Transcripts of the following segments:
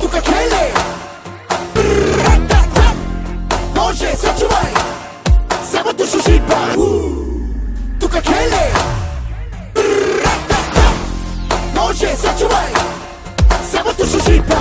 тука келе може сачувај само душу шипа тука келе може сачувај само душу шипа.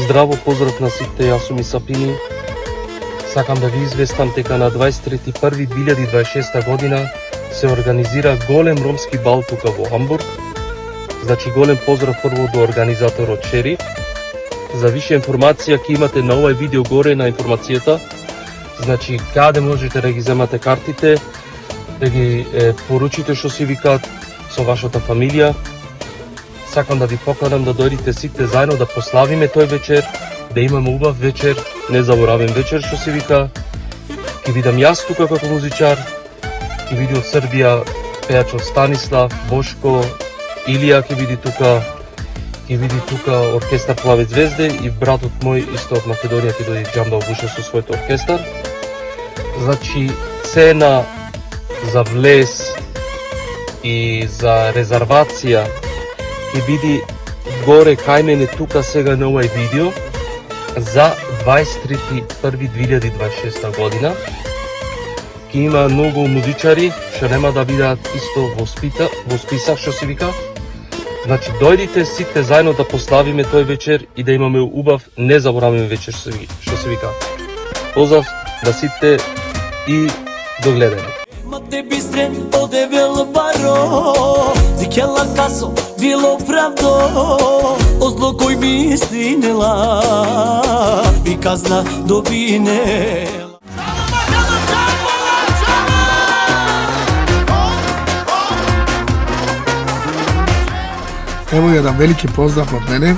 Здраво, поздрав на сите, јас сум Исапини. Сакам да ви известам дека на 23.1.2026 година се организира голем ромски бал тука во Хамбург. Значи голем поздрав прво до организаторот Шериф. За више информација ќе имате на овој видео горе на информацијата. Значи каде можете да ги земате картите, да ги поручите што си викаат со вашата фамилија. Сакам да ви поканам да дојдете сите заедно да прославиме тој вечер, да имаме убав вечер, незаборавен вечер што се вика. Ќе видам јас тука како музичар, ќе види од Србија пејачот Станислав, Бошко, Илија ќе види тука, ќе види тука оркестар Плаве звезде и братот мој исто од Македонија ќе дојде џамба обуша со својот оркестар. Значи цена за влез и за резервација ќе биде горе кај мене тука сега на овој видео за 23.1.2026 година. Ќе има многу музичари што нема да бидат исто во список што се вика. Значи дојдите сите заедно да прославиме тој вечер и да имаме убав незаборавен вечер што се вика. Поздрав на сите и до гледање. Te bistren odevel baro Dikella kaso bilo pravdo O zlo koji mi istinela I kazna dobinela. Evo jedan veliki pozdrav od mene.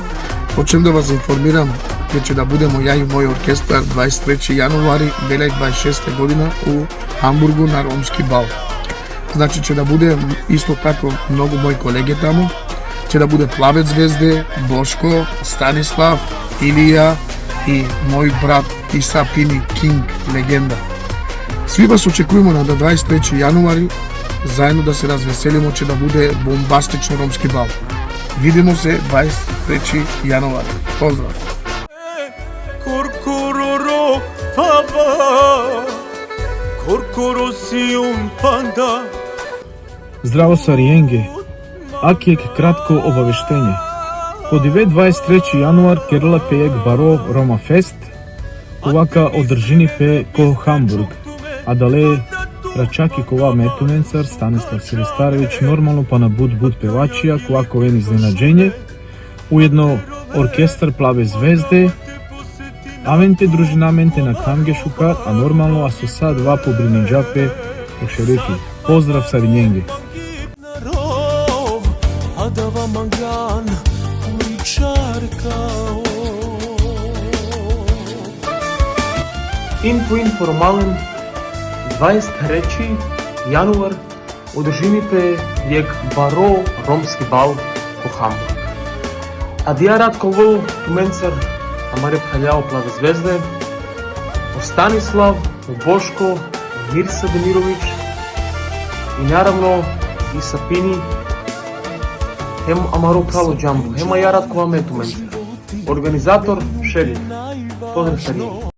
Hoćem da vas informiram gdje će da budemo ja i moj orkestar 23. januari 2026. godina u Hamburgu na romski bal. Znači će da bude isto tako mnogo moji kolege tamo. Će da bude Plave zvезде, Boško, Stanislav, Ilija i moj brat Isapini King, legenda. Svi vas očekujemo na 23. januari, zajedno da se razveselimo, će da bude bombastično romski bal. Vidimo se 23. januari. Pozdrav! Korkororo papa Korkorosium panda. Здраво Сариенге, акиек кратко обавештење. По 23 јануар керла пеек Баро Рома Фест, кувака одржини пе ко Хамбург, а дале рачаки кова метуненцар Станислав Селестаровиќ нормално па на буд певачија, кувако вен изненаđење, уедно оркестар Плаве звезде, аменте дружинаменте на Камгешука, а нормално асо са два побринеđапе у Шерифи. Поздрав Сариенге. Adava mangan kuičarkao. Инфо информален 23 јануар одржимите јек Баро ромски бал ко Хамбург. Адиарат ковол туменцар Амаре Пхаљао Плаве звезде, Станислав, Бошко, Мирса Демировиќ и наравно Исапини, хем Амаро Прало џамбо, хем Ајарат кова метуменцар. Организатор Шериф. Поздрав Шериф.